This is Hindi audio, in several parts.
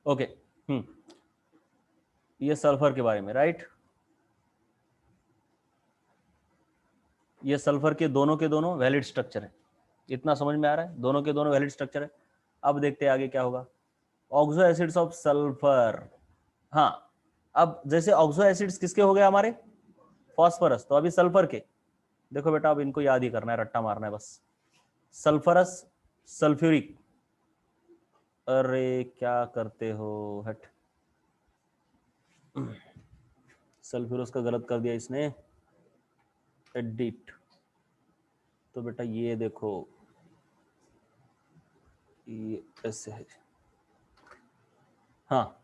ओके। ये सल्फर के बारे में, राइट। ये सल्फर के दोनों वैलिड स्ट्रक्चर है। इतना समझ में आ रहा है, दोनों के दोनों वैलिड स्ट्रक्चर है। अब देखते हैं आगे क्या होगा। Oxo acids of sulphur. हाँ, अब जैसे ऑक्सो एसिड्स किसके हो गए हमारे, फॉस्फोरस, तो अभी सल्फर के देखो बेटा, अब इनको याद ही करना है, रट्टा मारना है बस। सल्फरस, सल्फ्यूरिक, अरे क्या करते हो, हट। सल्फ्यूरस का गलत कर दिया इसने, एडिट। तो बेटा ये देखो, ये ऐसे है। हाँ,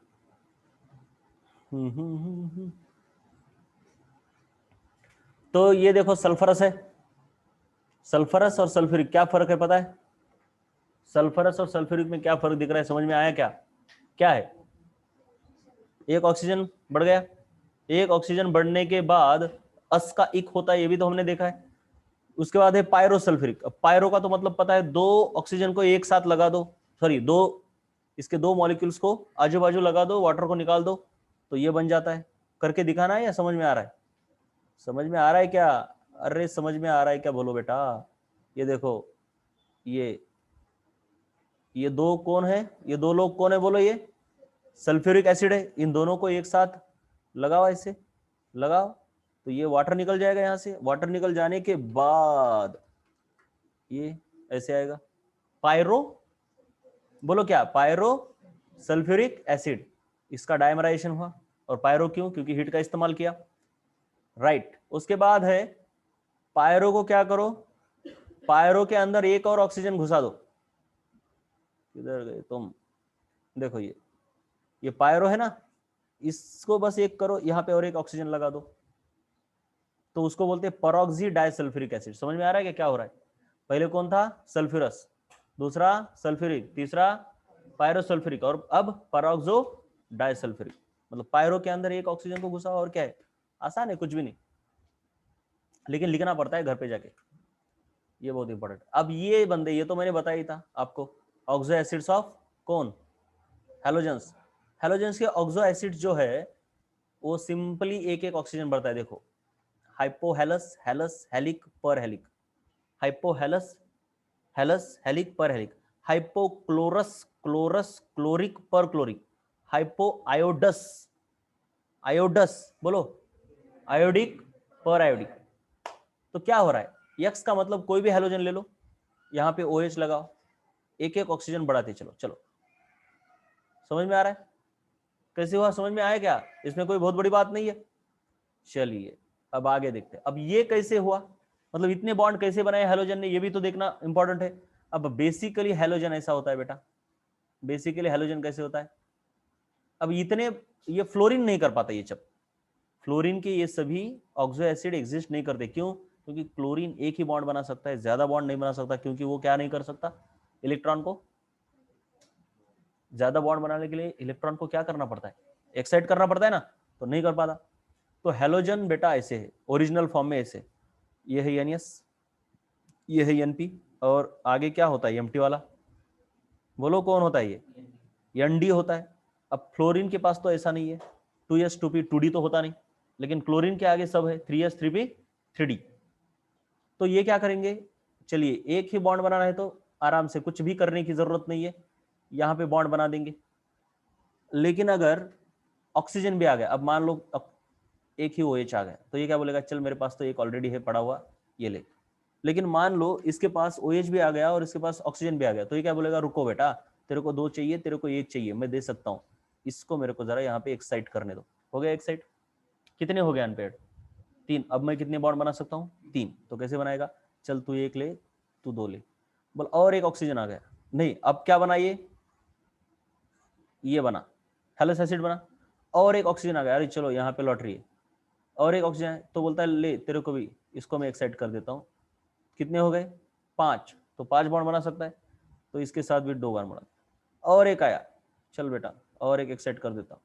तो ये देखो सल्फरस है। सल्फरस और सल्फ्यूरिक क्या फर्क है पता है? सल्फरस और सल्फ्यूरिक में क्या फर्क दिख रहा है, समझ में आया क्या? क्या है? एक ऑक्सीजन बढ़ गया, एक ऑक्सीजन बढ़ने के बाद अस का इक होता है, ये भी तो हमने देखा है। उसके बाद है पायरो सल्फ्यूरिक। अब पायरो का तो मतलब पता है, दो ऑक्सीजन को एक साथ लगा दो, सॉरी दो, इसके दो मॉलिक्यूल्स को आजू बाजू लगा दो, वाटर को निकाल दो, तो ये बन जाता है। करके दिखाना है या समझ में आ रहा है? समझ में आ रहा है क्या? अरे समझ में आ रहा है क्या, बोलो बेटा। ये देखो, ये दो कौन है, ये दो लोग कौन है बोलो? ये सल्फ्यूरिक एसिड है। इन दोनों को एक साथ लगाओ, ऐसे लगाओ, तो ये वाटर निकल जाएगा। यहां से वाटर निकल जाने के बाद ये ऐसे आएगा, पायरो, बोलो क्या, पायरो सल्फ्यूरिक एसिड। इसका डायमराइजेशन हुआ। और पायरो क्यों? क्योंकि हीट का इस्तेमाल किया, राइट। उसके बाद है पायरो को क्या करो, पायरो के अंदर एक और ऑक्सीजन घुसा दो। किधर गए तुम? देखो ये पायरो है ना, इसको बस एक करो, यहां पे और एक ऑक्सीजन लगा दो, तो उसको बोलते हैं परऑक्सी डाइसल्फ्यूरिक एसिड। समझ में आ रहा है कि क्या हो रहा है? पहले कौन था? सल्फ्यूरस, दूसरा सल्फ्यूरिक, तीसरा पायरोसल्फ्यूरिक, और अब परऑक्सो डाइसल्फ्यूरिक। मतलब पायरो के अंदर एक ऑक्सीजन को घुसा, और क्या है, आसान है, कुछ भी नहीं, लेकिन लिखना पड़ता है घर पे जाके, ये बहुत इंपॉर्टेंट। अब ये बंदे, ये तो मैंने बताया ही था आपको, ऑक्सो एसिड्स ऑफ कौन, हेलोजेंस। हेलोजेंस के ऑक्सो एसिड जो है वो सिंपली एक एक ऑक्सीजन बढ़ता है। देखो, हाइपोहेलस, हेलस, हेलिक, पर हेलिक, हाइपोहेलस, हेलस, हेलिक, पर हेलिक, हाइपोक्लोरस, क्लोरस, क्लोरिक, पर क्लोरिक, हाइपो आयोडस, आयोडस बोलो, आयोडिक, पर आयोडिक। तो क्या हो रहा है, यक्स का मतलब कोई भी हेलोजन ले लो, यहां पे OH लगाओ, एक एक ऑक्सीजन बढ़ाते चलो। चलो समझ में आ रहा है कैसे हुआ? समझ में आया क्या? इसमें कोई बहुत बड़ी बात नहीं है। चलिए अब आगे देखते हैं, अब ये कैसे हुआ, मतलब इतने बॉन्ड कैसे बनाए हेलोजन ने, ये भी तो देखना इंपॉर्टेंट है। अब बेसिकली हेलोजन ऐसा होता है बेटा, बेसिकली हेलोजन कैसे होता है, अब इतने, ये फ्लोरीन नहीं कर पाता, ये जब फ्लोरीन के ये सभी ऑक्सो एसिड एग्जिस्ट नहीं करते। क्यों? क्योंकि क्लोरीन एक ही बॉन्ड बना सकता है, ज्यादा बॉन्ड नहीं बना सकता, क्योंकि वो क्या नहीं कर सकता, इलेक्ट्रॉन को, ज्यादा बॉन्ड बनाने के लिए इलेक्ट्रॉन को क्या करना पड़ता है, एक्साइट करना पड़ता है ना, तो नहीं कर पाता। तो हेलोजन बेटा ऐसे है, ओरिजिनल फॉर्म में ऐसे, ये है NS, ये है NP, और आगे क्या होता है एम्प्टी वाला, बोलो कौन होता है? ये ND होता है। अब फ्लोरीन के पास तो ऐसा नहीं है, 2s 2p 2d तो होता नहीं, लेकिन क्लोरीन के आगे सब है, 3s 3p 3d। तो ये क्या करेंगे, चलिए एक ही बॉन्ड बनाना है तो आराम से, कुछ भी करने की जरूरत नहीं है, यहां पे बॉन्ड बना देंगे। लेकिन अगर ऑक्सीजन भी आ गया, अब मान लो एक ही OH आ गया, तो ये क्या बोलेगा, चल मेरे पास तो एक ऑलरेडी है पड़ा हुआ, ये ले। लेकिन मान लो इसके पास OH भी आ गया और इसके पास ऑक्सीजन भी आ गया, तो ये क्या बोलेगा, रुको बेटा, तेरे को दो चाहिए, तेरे को एक चाहिए, मैं दे सकता हूँ, इसको मेरे को जरा यहाँ पे एक्साइट करने दो। हो गया एक्साइट, कितने हो गए अनपेड, 3। अब मैं कितने बॉन्ड बना सकता हूँ, 3। तो कैसे बनाएगा, चल तू एक ले, तू दो ले, बोल, और एक ऑक्सीजन आ गया, नहीं अब क्या बना, ये बना, हेलस एसिड बना, और एक ऑक्सीजन आ गया, अरे चलो यहाँ पे लॉटरी है, और एक ऑक्सीजन है, तो बोलता है ले तेरे को भी, इसको मैं एक्साइट कर देता हूँ। कितने हो गए, 5, तो 5 बॉन्ड बना सकता है, तो इसके साथ भी 2 बार बना। और एक आया, चल बेटा और एक एक्साइट कर देता हूँ,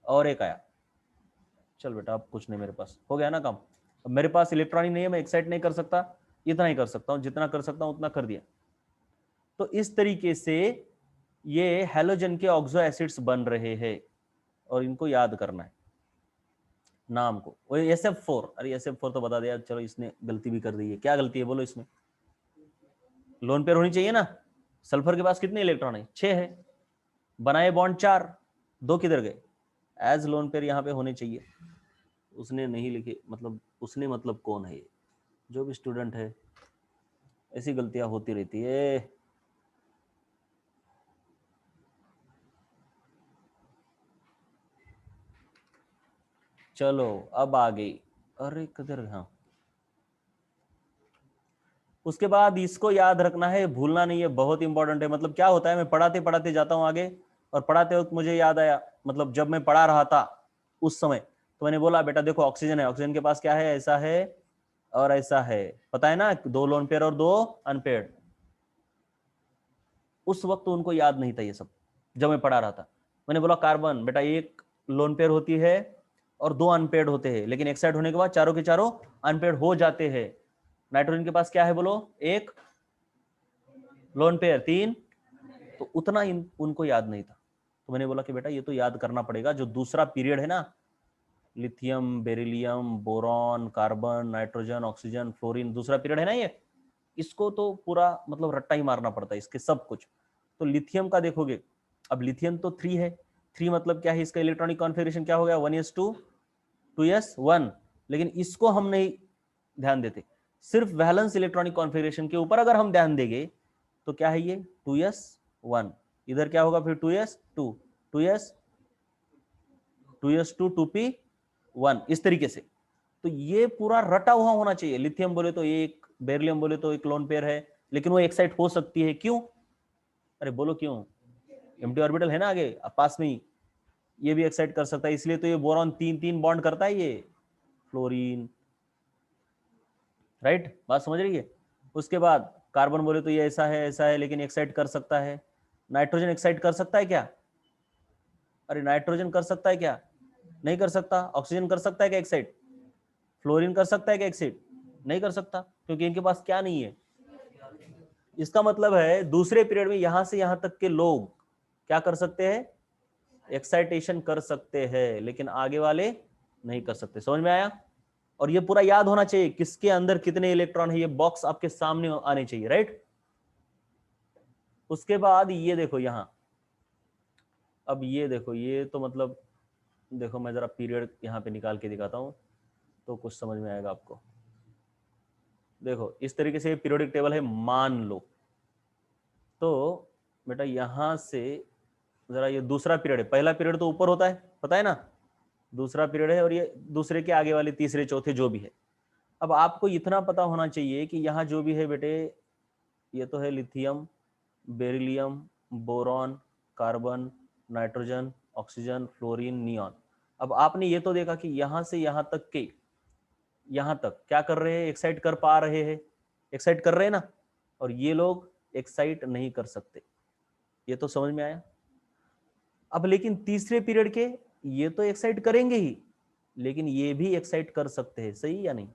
और एक आया, चल बेटा अब कुछ नहीं मेरे पास, हो गया ना काम। अब मेरे पास इलेक्ट्रॉन ही नहीं है, मैं एक्साइट नहीं कर सकता, इतना ही कर सकता हूँ, जितना कर सकता हूँ उतना कर दिया। तो इस तरीके से ये हैलोजन के ऑक्सो एसिड्स बन रहे हैं और इनको याद करना है नाम को। वो SF4, अरे SF4 तो बता दिया, चलो इसने गलती भी कर दी है। क्या गलती है बोलो इसमें? लोन पेयर होनी चाहिए ना। सल्फर के पास कितने इलेक्ट्रॉन है? 6 है। बनाए बॉन्ड 4, 2 किधर गए? एज लोन पेयर यहाँ पे होने चाहिए। उसने नहीं लिखे, मतलब उसने मतलब कौन है? जो भी स्टूडेंट है, ऐसी गलतियां होती रहती है। चलो अब आगे, अरे किधर? हाँ, उसके बाद इसको याद रखना है, भूलना नहीं है, बहुत इंपॉर्टेंट है। मतलब क्या होता है, मैं पढ़ाते पढ़ाते जाता हूँ आगे, और पढ़ाते वक्त मुझे याद आया, मतलब जब मैं पढ़ा रहा था उस समय, तो मैंने बोला बेटा देखो ऑक्सीजन है, ऑक्सीजन के पास क्या है, ऐसा है और ऐसा है, पता है ना, 2 लोन पेयर और 2 अनपेयर्ड। उस वक्त तो उनको याद नहीं था ये सब, जब मैं पढ़ा रहा था। मैंने बोला कार्बन बेटा एक लोन पेयर होती है और 2 अनपेयर्ड होते हैं, लेकिन एक्साइड होने के बाद चारों के चारों अनपेयर्ड हो जाते हैं। नाइट्रोजन के पास क्या है बोलो? एक लोन पेयर, 3। तो उतना उनको याद नहीं था, तो मैंने बोला कि बेटा ये तो याद करना पड़ेगा। जो दूसरा पीरियड है ना, lithium, beryllium, boron, carbon, nitrogen, oxygen, fluorine, दूसरा पीरियड है ना ये, इसको तो पूरा मतलब रट्टा ही मारना पड़ता है इसके सब कुछ। तो लिथियम का देखोगे, अब लिथियम तो 3 है। 3 मतलब क्या है, इसका इलेक्ट्रॉनिक कॉन्फ़िगरेशन क्या हो गया? 1s2 2s1। लेकिन इसको हम नहीं ध्यान देते, सिर्फ वैलेंस इलेक्ट्रॉनिक कॉन्फ़िगरेशन के ऊपर अगर हम ध्यान देंगे तो क्या है ये? 2s1। इधर क्या होगा फिर? 2s2 2s 2s2 2p1, इस तरीके से। तो ये पूरा रटा हुआ होना चाहिए। लिथियम बोले तो एक, बेरिलियम बोले तो एक लोन पेयर है, लेकिन वो एक्साइट हो सकती है, क्यों? अरे बोलो क्यों? एम्प्टी ऑर्बिटल है ना आगे पास में ही, ये भी एक्साइट कर सकता है, इसलिए तो ये बोरॉन 3-3 बॉन्ड करता है, ये फ्लोरीन। राइट, बात समझ रही है? उसके बाद कार्बन बोले तो ये ऐसा है लेकिन एक्साइट कर सकता है। नाइट्रोजन एक्साइट कर सकता है क्या? अरे नाइट्रोजन कर सकता है क्या? नहीं कर सकता। ऑक्सीजन कर सकता है क्या एक्साइट? फ्लोरीन कर सकता है क्या एक्साइट? नहीं कर सकता, क्योंकि इनके पास क्या नहीं है। इसका मतलब है दूसरे पीरियड में यहां से यहां तक के लोग क्या कर सकते हैं? एक्साइटेशन कर सकते हैं, लेकिन आगे वाले नहीं कर सकते। समझ में आया? और ये पूरा याद होना चाहिए, किसके अंदर कितने इलेक्ट्रॉन है, ये बॉक्स आपके सामने आने चाहिए। राइट, उसके बाद ये देखो यहां, अब ये देखो, ये तो मतलब देखो, मैं जरा पीरियड यहाँ पे निकाल के दिखाता हूँ तो कुछ समझ में आएगा आपको। देखो इस तरीके से पीरियोडिक टेबल है, मान लो। तो बेटा यहां से जरा, ये दूसरा पीरियड है, पहला पीरियड तो ऊपर होता है, पता है ना, दूसरा पीरियड है, और ये दूसरे के आगे वाले तीसरे चौथे जो भी है। अब आपको इतना पता होना चाहिए कि यहाँ जो भी है बेटे, ये तो है lithium, beryllium, boron, carbon, nitrogen, oxygen, fluorine, neon. अब आपने ये तो देखा कि यहां से यहां तक के, यहां तक क्या कर रहे हैं? एक्साइट कर पा रहे हैं, एक्साइट कर रहे हैं ना, और ये लोग एक्साइट नहीं कर सकते। ये तो समझ में आया? अब लेकिन तीसरे पीरियड के ये तो एक्साइट करेंगे ही, लेकिन ये भी एक्साइट कर सकते हैं, सही या नहीं?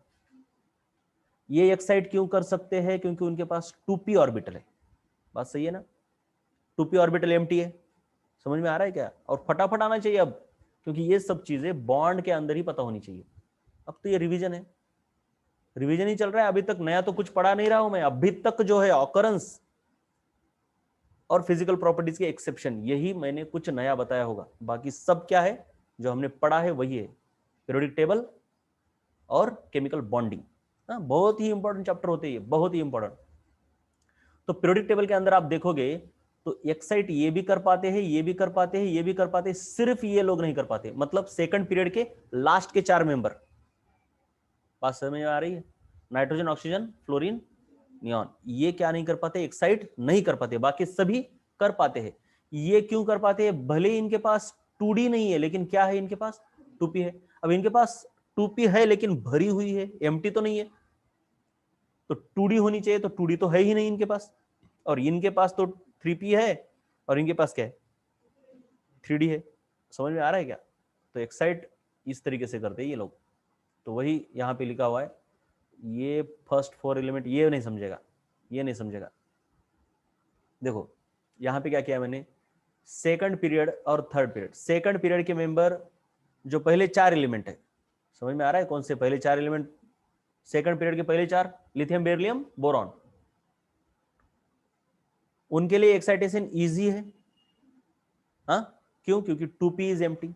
ये एक्साइट क्यों कर सकते हैं? क्योंकि उनके पास 2p ऑर्बिटल है। बात सही है ना? 2p ऑर्बिटल एम्प्टी है। समझ में आ रहा है क्या? और फटाफट आना चाहिए अब, क्योंकि ये सब चीजें बॉन्ड के अंदर ही पता होनी चाहिए। अब तो ये रिवीजन है, रिवीजन ही चल रहा है, अभी तक नया तो कुछ पढ़ा नहीं रहा हूं मैं। अभी तक जो है ऑकरेंस और फिजिकल प्रॉपर्टीज के एक्सेप्शन, यही मैंने कुछ नया बताया होगा। बाकी सब क्या है जो हमने पढ़ा है वही है, पीरियोडिक टेबल और केमिकल बॉन्डिंग। बहुत ही इंपॉर्टेंट चैप्टर होते हैं, बहुत ही इंपॉर्टेंट। तो पीरियोडिक टेबल के अंदर आप देखोगे तो एक्साइट ये भी कर पाते हैं, ये भी कर पाते हैं, ये भी कर पाते हैं, सिर्फ ये लोग नहीं कर पाते। मतलब सेकंड पीरियड के लास्ट के 4 मेंबर। बात समझ में आ रही है? नाइट्रोजन, ऑक्सीजन, फ्लोरीन, नियॉन, ये क्या नहीं कर पाते? एक्साइट नहीं कर पाते। बाकी सभी कर पाते हैं। ये क्यों कर पाते हैं? भले ही इनके पास 2D नहीं है, लेकिन क्या है इनके पास? 2p है। अब इनके पास 2p है लेकिन भरी हुई है, एम्प्टी तो नहीं है। तो 2D होनी चाहिए, तो 2D तो है ही नहीं इनके पास। और इनके पास तो 3p है, और इनके पास क्या है? 3D है। समझ में आ रहा है क्या? तो एक्साइट इस तरीके से करते हैं ये लोग। तो वही यहाँ पे लिखा हुआ है। ये फर्स्ट 4 एलिमेंट ये नहीं समझेगा, ये नहीं समझेगा। देखो यहाँ पे क्या किया मैंने, सेकंड पीरियड और थर्ड पीरियड। सेकंड पीरियड के मेंबर जो पहले 4 एलिमेंट है, समझ में आ रहा है कौन से पहले 4 एलिमेंट? सेकंड पीरियड के पहले 4, लिथियम, बेरिलियम, बोरॉन। उनके लिए एक्साइटेशन इजी है। हाँ, क्यों? क्योंकि 2p इज एम्प्टी।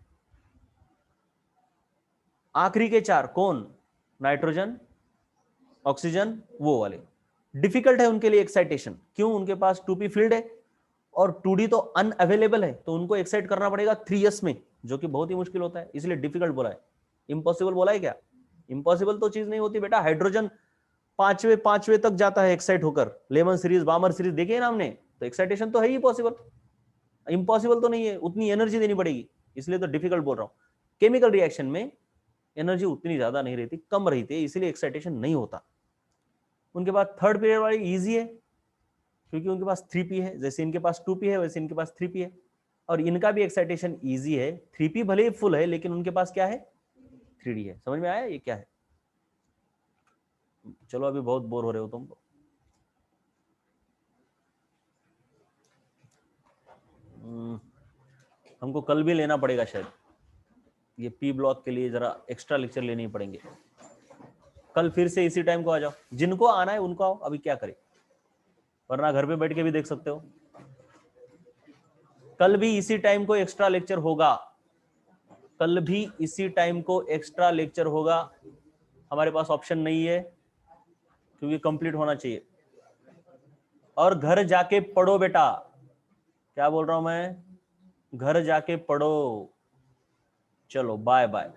आखिरी के 4 कौन? नाइट्रोजन, ऑक्सीजन, वो वाले डिफिकल्ट है उनके लिए एक्साइटेशन। क्यों? उनके पास 2p फील्ड है और 2d तो अनअवेलेबल है, तो उनको एक्साइट करना पड़ेगा 3s में, जो कि बहुत ही मुश्किल होता है, इसलिए डिफिकल्ट बोला है। इंपॉसिबल बोला है क्या? इंपॉसिबल तो चीज नहीं होती बेटा। हाइड्रोजन पांचवें तक जाता है एक्साइट होकर। लेमन सीरीज, बामर सीरीज देखिए ना हमने, तो एक्साइटेशन तो है ही पॉसिबल। इंपॉसिबल तो नहीं है, उतनी एनर्जी देनी पड़ेगी, इसलिए तो डिफिकल्ट बोल रहा हूं। केमिकल रिएक्शन में एनर्जी उतनी ज्यादा नहीं रहती, कम रहती है, इसलिए एक्साइटेशन नहीं होता। उनके बाद थर्ड पीरियड वाली इजी है, क्योंकि उनके पास 3p है। जैसे इनके पास 2p है, वैसे इनके पास 3p है। और इनका भी एक्साइटेशन इजी है। 3p भले ही फुल है, लेकिन उनके पास क्या है? 3d है। समझ में आया ये क्या है? चलो, अभी बहुत बोर हो रहे हो तुम। हमको कल भी लेना पड़ेगा शायद, ये पी ब्लॉक के लिए जरा एक्स्ट्रा लेक्चर लेने ही पड़ेंगे। कल फिर से इसी टाइम को आ जाओ, जिनको आना है उनको आओ, अभी क्या करें, वरना घर पे बैठ के भी देख सकते हो। कल भी इसी टाइम को एक्स्ट्रा लेक्चर होगा, कल भी इसी टाइम को एक्स्ट्रा लेक्चर होगा। हमारे पास ऑप्शन नहीं है, क्योंकि कंप्लीट होना चाहिए। और घर जाके पढ़ो बेटा, क्या बोल रहा हूं मैं? घर जाके पढ़ो। चलो, बाय बाय।